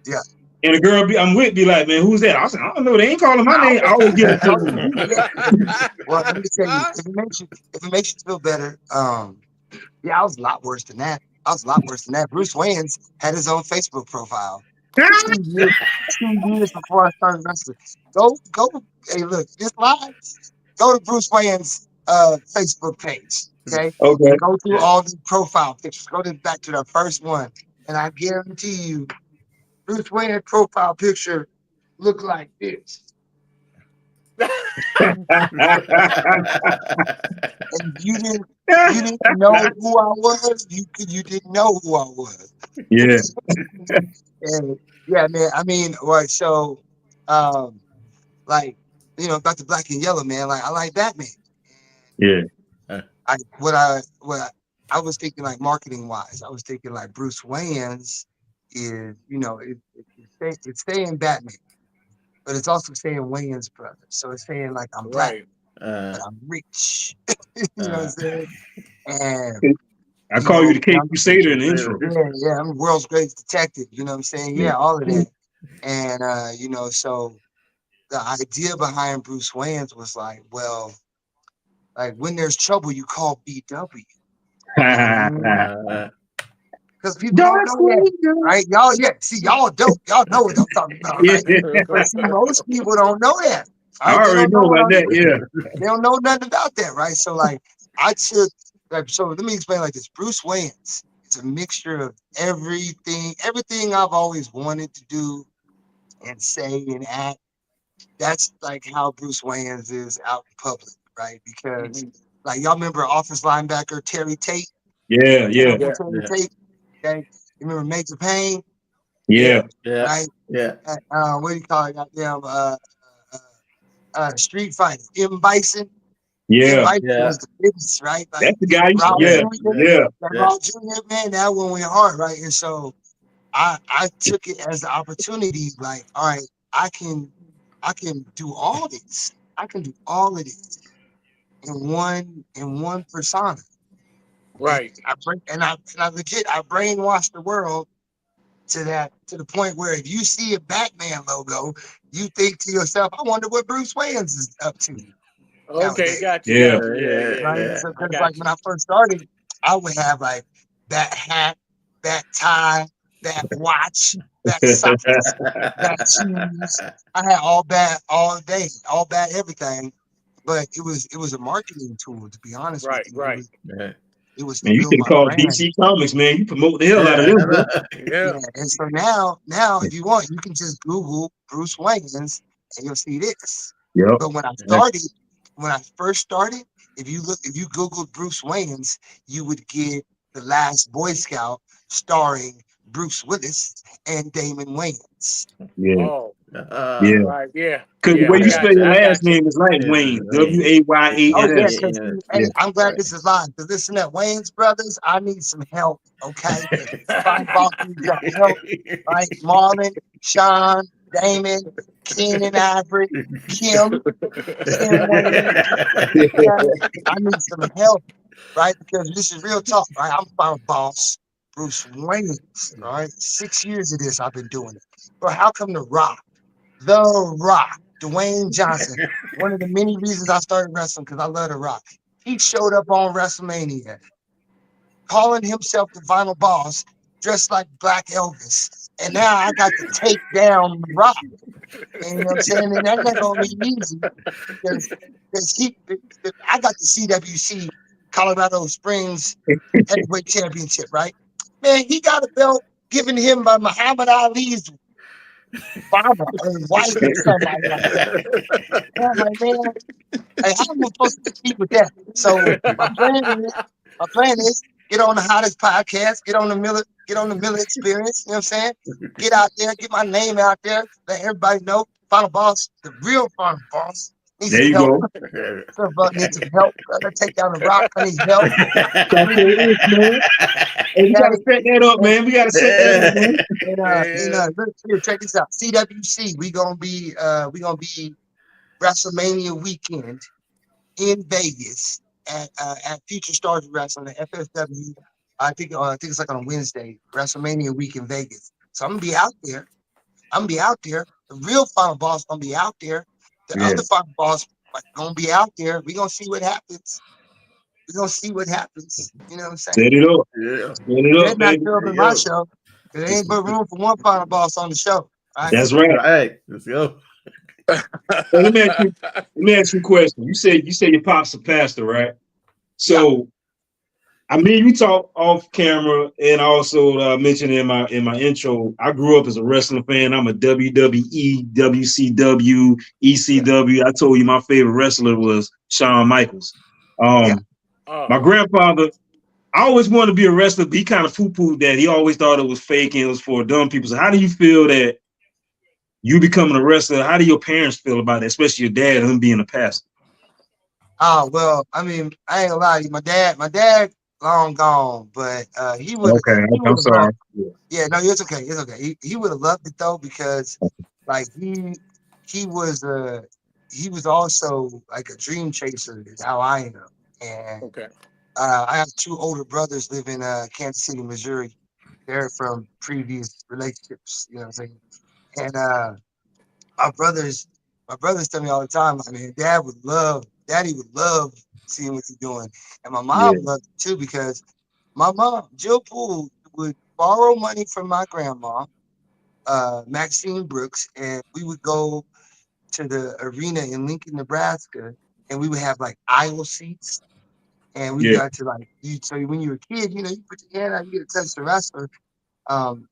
Yeah. And the girl I'm with be like, man, who's that? I said, I don't know. They ain't calling my name. I always give it to them. Well, let me tell you, if it makes you feel better, I was a lot worse than that. Bruce Wayans had his own Facebook profile 2 years before I started wrestling. Go. Hey, look, this live. Go to Bruce Wayans' Facebook page, okay? And go through all the profile pictures. Go back to the first one, and I guarantee you, Bruce Wayne's profile picture look like this. And you didn't know who I was. You didn't know who I was. Yeah. And yeah, man. I mean, right. So, like, about the black and yellow, man. Like, I like Batman. Yeah. I was thinking, like, marketing wise, I was thinking like Bruce Wayans is, it's saying Batman, but it's also saying Wayans brother. So it's saying like I'm black, but I'm rich. You know what I'm saying? And I call you the Cape Crusader in the intro. Yeah, I'm the world's greatest detective. You know what I'm saying? Yeah, all of that. And you know, so the idea behind Bruce Wayans was like, well, like when there's trouble, you call BW. Because people don't know that, right? Y'all, see, y'all dope. Y'all know what I'm talking about, right? But see, most people don't know that. Right? I already know about that, They don't know nothing about that, right? So, like, so let me explain like this. Bruce Wayans, it's a mixture of everything I've always wanted to do and say and act. That's like how Bruce Wayans is out in public, right? Because, like, y'all remember office linebacker Terry Tate? Yeah. Terry Tate. Okay, you remember Major Payne? Yeah. Right? Yeah. What do you call it? Goddamn, Street Fighter. M. Bison. Yeah. Bison was the biggest, right? Like, that's the guy. Raul Yeah. Raul Jr., man, that one went hard, right? And so I took it as the opportunity, like, all right, I can do all this. I can do all of this in one persona. Right. And I legit I brainwashed the world to the point where if you see a Batman logo, you think to yourself, I wonder what Bruce Wayans is up to. Okay, got you. Yeah. Right? So because like when I first started, I would have like that hat, that tie, that watch, that socks, that shoes. I had all bad all day, all bad everything. But it was a marketing tool, to be honest with you. Right. It was to Man, you build could my call brand. DC Comics, man. You promote the hell out of them, bro. Yeah. And so now, if you want, you can just Google Bruce Wayans and you'll see this. Yep. But when I first started, if you Googled Bruce Wayans, you would get The Last Boy Scout starring Bruce Willis and Damon Wayans. Yeah. Oh. Right. Yeah. Because the way you spell your last name is like Wayne. Wayans. Oh yeah. Hey, I'm glad this is live. Because listen, at Wayans Brothers, I need some help. Okay, my boss needs help. Right, Marlon, Sean, Damon, Keenan, Ivory, Kim Wayne. I need some help, right? Because this is real talk, right? I'm my boss, Bruce Wayans. All right, 6 years of this, I've been doing it. But how come The Rock, Dwayne Johnson, one of the many reasons I started wrestling because I love The Rock. He showed up on WrestleMania, calling himself the Final Boss, dressed like Black Elvis. And now I got to take down The Rock. And you know what I'm saying? And that's not going to be easy because I got the CWC Colorado Springs Heavyweight Championship, right? Man, he got a belt given to him by Muhammad Ali's father or wife or somebody like that. And I'm like, man, like, how am I supposed to compete with that? So my plan is get on the hottest podcast, get on the Miller Experience. You know what I'm saying? Get out there, get my name out there, let everybody know. Final Boss, the real Final Boss. There you go. Needs some help. Let's take down The Rock. I need help. Hey, we gotta set that up, man. We gotta set that up, man. Look here, check this out. CWC, we gonna be WrestleMania weekend in Vegas at Future Stars Wrestling at FSW. I think it's like on Wednesday. WrestleMania week in Vegas. So I'm gonna be out there. The real Final Boss gonna be out there. The other Final Boss gonna be out there. We gonna see what happens. You know what I'm saying? Set it up. Set it up, baby. Not in my show. There ain't but room for one Final Boss on the show. Right? That's right. All right, let's go. Let me ask you a question. You said your pop's a pastor, right? So, I mean, we talk off camera, and I also mentioned in my intro. I grew up as a wrestling fan. I'm a WWE, WCW, ECW. I told you my favorite wrestler was Shawn Michaels. My grandfather, I always wanted to be a wrestler, but he kind of poo-pooed that. He always thought it was fake and it was for dumb people. So, how do you feel that you becoming a wrestler? How do your parents feel about it, especially your dad and him being a pastor? Well, I mean, I ain't gonna lie to you. My dad long gone, but he would. Okay, I'm sorry. Yeah, no, it's okay. It's okay. He would have loved it though because, like, he was also like a dream chaser. Is how I am, and I have two older brothers live in Kansas City, Missouri. They're from previous relationships, you know what I'm saying? And my brothers, my brothers tell me all the time, like, man, Daddy would love seeing what you're doing. And my Yeah. mom loved it too, because my mom, Jill Poole, would borrow money from my grandma, Maxine Brooks, and we would go to the arena in Lincoln, Nebraska, and we would have like aisle seats. And we Yeah. got to like so when you were a kid, you know, you put your hand out, you get to touch the wrestler. Um,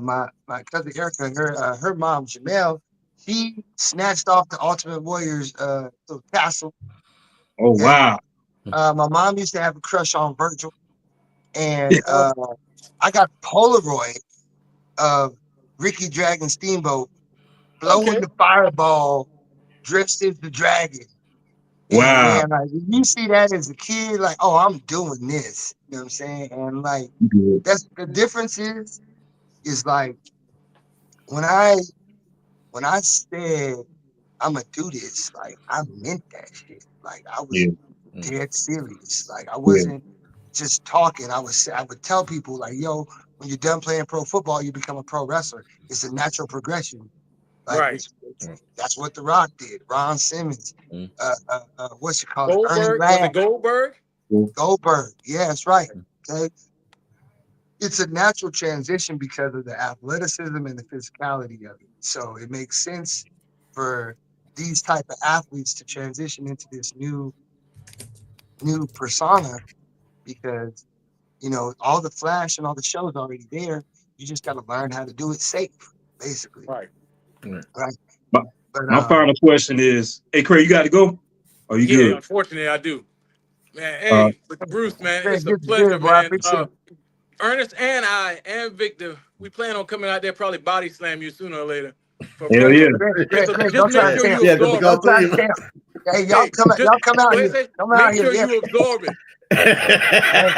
my cousin Erica, her mom Janelle, she snatched off the Ultimate Warrior's little castle. Oh Okay, wow. my mom used to have a crush on Virgil, and I got Polaroid of Ricky Dragon Steamboat blowing Okay. the fireball dressed as the dragon. And Wow. man, like you see that as a kid, like, oh, I'm doing this. You know what I'm saying? And like Good. that's the difference is like when I said I'm gonna do this, like I meant that shit. Like I was Yeah. dead serious. Like I Yeah. wasn't just talking. I would tell people like, yo, when you're done playing pro football, you become a pro wrestler. It's a natural progression. Like Right. that's what The Rock did. Ron Simmons, what's it called? Ernie Goldberg, was it Ladd, Goldberg? Goldberg. Yeah, that's right. Okay. It's a natural transition because of the athleticism and the physicality of it. So it makes sense for these type of athletes to transition into this new persona because you know all the flash and all the shows already there. You just got to learn how to do it safe, basically. Right. Right. My, But my final question is, hey Craig, you got to go? Are you Yeah, good? unfortunately I do. Man, Uh, hey, Bruce, man, Craig, it's a this is pleasure, good, boy. I man. appreciate it. Ernest and I and Victor, we plan on coming out there, probably body slam you sooner or later for a hell pro yeah. show. Craig, So Craig, just don't try make to sure tell. you Yeah, because we absorb it. got Don't try three to of them. tell. Hey, Hey, just y'all come out go ahead here. and say, Come out make here. sure Yeah. you absorb it. Hey,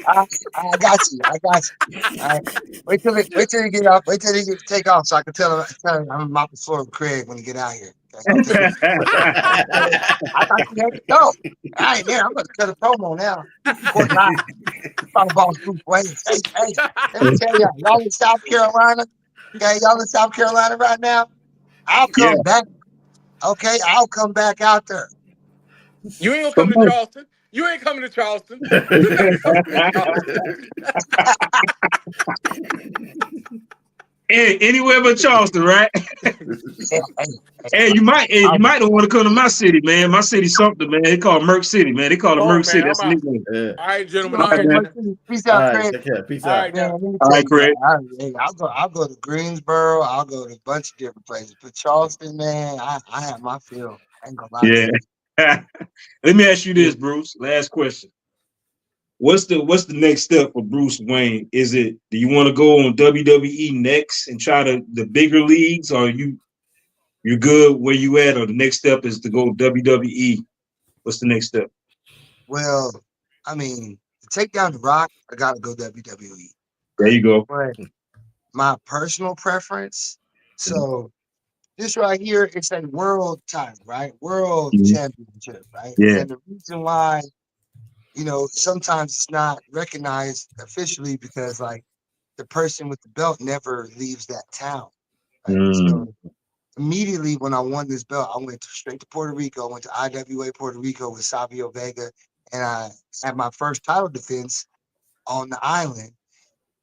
I got you. I got you. All right. Wait till you get off. Wait till you take off so I can tell him I'm mopping the floor with Craig when you get out here. Okay, I'll tell him. I thought you had to go. All right, man. I'm going to cut a promo now. Court live. Talk about Bruce Wayne. Hey, let me tell y'all in South Carolina. Okay, y'all in South Carolina right now. I'll Yeah. come back. Okay, I'll come back out there. You ain't gonna Come come to on. Charleston. You ain't coming to Charleston. You're not coming to Charleston. Anywhere but Charleston, right? Hey, Hey, you might I'll, don't want to come to my city, man. My city's something, man. They call it Merc City, man. They call it Oh Merc City. man, That's I'm the out. nickname. Yeah. All right, gentlemen. All All right, right, man. man. Peace All out, right, Craig. take care. Peace All out. right Man, now. let me All tell right, you, Craig. I'll go to Greensboro. I'll go to a bunch of different places. But Charleston, man, I have my feel. I ain't gonna lie to Yeah. you. Let me ask you this, Bruce. Last question. What's the next step for Bruce Wayne? Is it, do you want to go on WWE next and try the bigger leagues, or you're good where you at, or the next step is to go WWE? What's the next step? Well, I mean, to take down The Rock, I gotta go WWE, There right? you go. But my personal preference, so this right here, it's a world title, right? World Mhm. championship, right? Yeah. And the reason why, you know, sometimes it's not recognized officially because like the person with the belt never leaves that town, right? Mm. So immediately when I won this belt, I went straight to Puerto Rico. I went to IWA Puerto Rico with Savio Vega, and I had my first title defense on the island.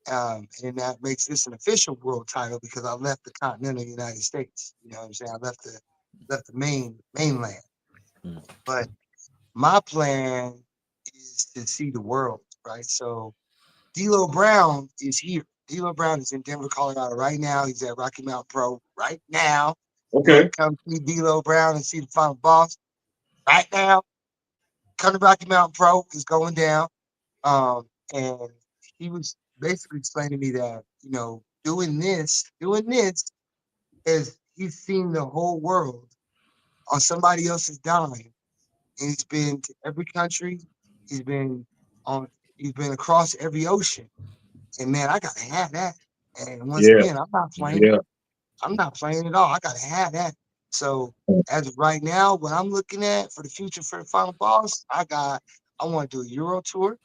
And that makes this an official world title because I left the continental United States. You know what I'm saying? I left the mainland. Mm. But my plan is to see the world, right? So D'Lo Brown is here. D'Lo Brown is in Denver, Colorado right now. He's at Rocky Mountain Pro right now. You want Okay. to come see D'Lo Brown and see the final boss right now? Come to Rocky Mountain Pro. It's going down. And he was basically explaining to me that, you know, doing this is he's seen the whole world on somebody else's dime. And he's been to every country. He's been on he's been across every ocean. And man, I gotta have that. And once Yeah. again, I'm not playing. Yeah. I'm not playing at all. I gotta have that. So as of right now, what I'm looking at for the future for the final boss, I got I want to do a Euro tour.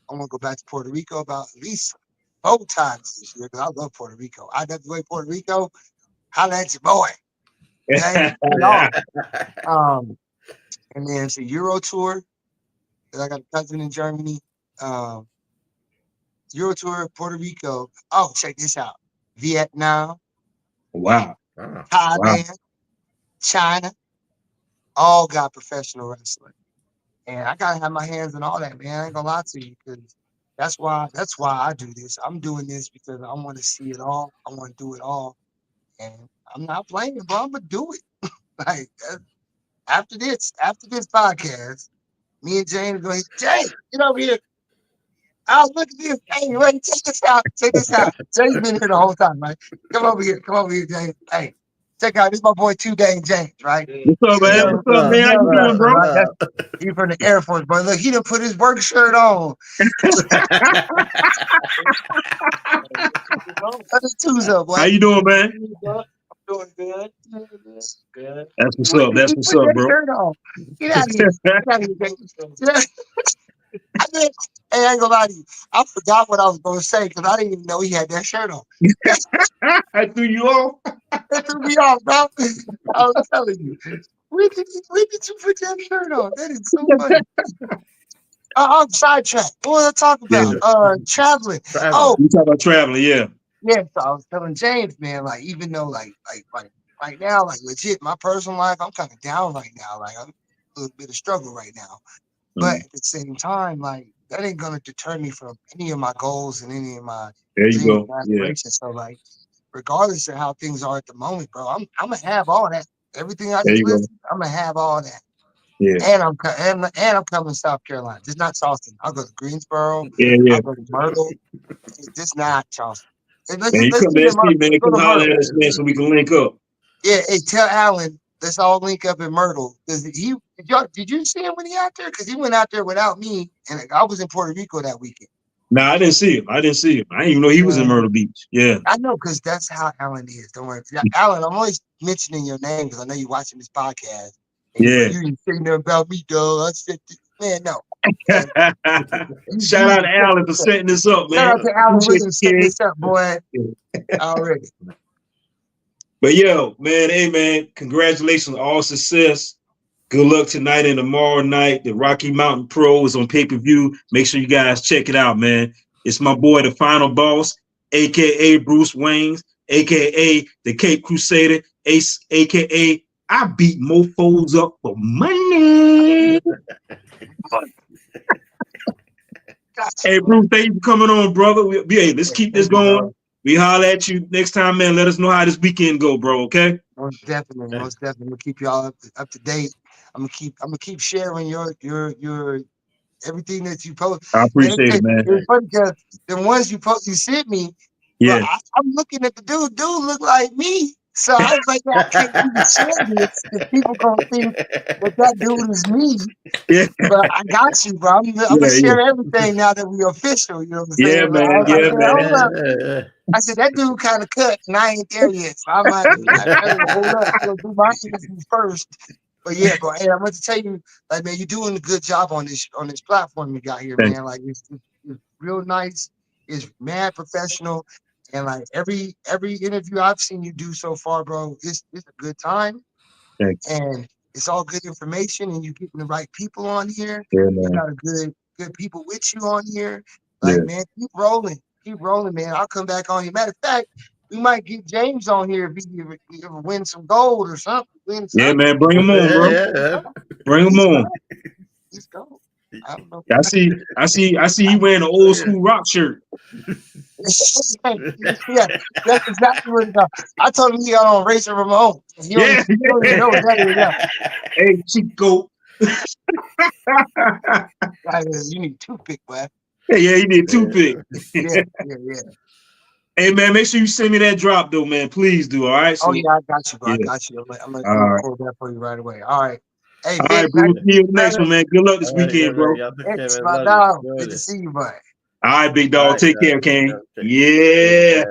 I want to go back to Puerto Rico about at least 4 times this year because I love Puerto Rico. IWA Puerto Rico, holla at your boy. Okay? And then it's a Euro tour. I got a cousin in Germany. Euro tour, Puerto Rico. Oh, check this out. Vietnam. Wow. Thailand. China. All got professional wrestling. And I gotta have my hands in all that, man. I ain't gonna lie to you, because that's why I do this. I'm doing this because I want to see it all. I want to do it all. And I'm not playing, but I'm gonna do it. Like after this podcast, me and James going, James, get over here. I'll look at this. Hey, ready? Check this out. James been here the whole time, right? Come over here, James. Hey, check out. This is my boy 2 Day James, right? What's up, man? What's up, man? How you doing, bro? Right? He from the Air Force, but look, he done put his work shirt on. How you doing, man? I'm doing good. Good. That's what's up. That's what's up, bro. Get out of here. Hey, I ain't gonna lie to you. I forgot what I was gonna say because I didn't even know he had that shirt on. I threw you off. That threw me off, bro. I was telling you. When did you put that shirt on? That is so funny. I'm sidetracked. What was I talking about? Yeah. Traveling. Oh, you talking about traveling? Yeah. Yeah. So I was telling James, man, like even though like right now, like legit, my personal life, I'm kind of down right now. Like I'm a little bit of struggle right now. But at the same time, like that ain't gonna deter me from any of my goals and any of my dreams and aspirations. Yeah. So like, regardless of how things are at the moment, bro, I'm gonna have all that. Everything I just listed, I'm gonna have all that. Yeah. And I'm coming to South Carolina. Just not Charleston. I'll go to Greensboro. Yeah. I'll go to Myrtle. Just not Charleston. Man, you come to SP, man. Come holler at us, man, so we can link up. Yeah, hey, tell Alan, let's all link up in Myrtle. Did you see him when he out there? Because he went out there without me, and I was in Puerto Rico that weekend. Nah, I didn't see him. I didn't even know he was in Myrtle Beach. Yeah. I know, because that's how Alan is. Don't worry. Alan, I'm always mentioning your name because I know you're watching this podcast. Yeah. You ain't saying nothing about me, dog. I said, man, no. Shout out to Alan for setting this up, man. Shout out to Alan for setting this up, boy. Already. But yo, man, hey man, congratulations, all success. Good luck tonight and tomorrow night. The Rocky Mountain Pro is on pay-per-view. Make sure you guys check it out, man. It's my boy, the Final Boss, aka Bruce Wayans, aka the Cape Crusader, aka I beat mofos up for money. Hey, Bruce, thank you for coming on, brother. Hey, let's keep this going. We holler at you next time, man. Let us know how this weekend go, bro. Okay? Most definitely. We'll keep y'all up to date. I'm gonna keep sharing your everything that you post. I appreciate it, man. It's funny because the ones you sent me. Yeah. I'm looking at the dude look like me. So I was like, I can't even share this because people gonna think that dude is me. Yeah. But I got you, bro. I'm gonna share everything now that we're official. You know what I'm saying? Man. I said that dude kind of cut, and I ain't there yet. So I might hold up. I'm gonna do my interview first. But yeah, but hey, I'm going to tell you, like, man, you're doing a good job on this platform you got here, man. Like, it's real nice. It's mad professional. And like every interview I've seen you do so far, bro, it's a good time. Thanks. And it's all good information, and you're getting the right people on here. Yeah, you got a good people with you on here. Like, man, keep rolling, man. I'll come back on here. Matter of fact, we might get James on here if he ever win some gold or something. Yeah, man, bring him on, bro. Yeah. Bring him on. Let's go. I don't know. I see he wearing an old school rock shirt. Yeah, that's exactly what he got. I told him he got on Racer Ramon. You don't even know what that is. Hey, Chico. You need toothpick, boy. Yeah, you need toothpick. Yeah. Hey, man, make sure you send me that drop, though, man. Please do, all right? So, yeah, I got you, bro. Yeah. I got you. I'm going to record that for you right away. All right. Hey, all right, bro. See you next one, man. Good luck this weekend, bro. It's my dog. Good to see you, bud. All right, big dog. Take care, King. Yeah.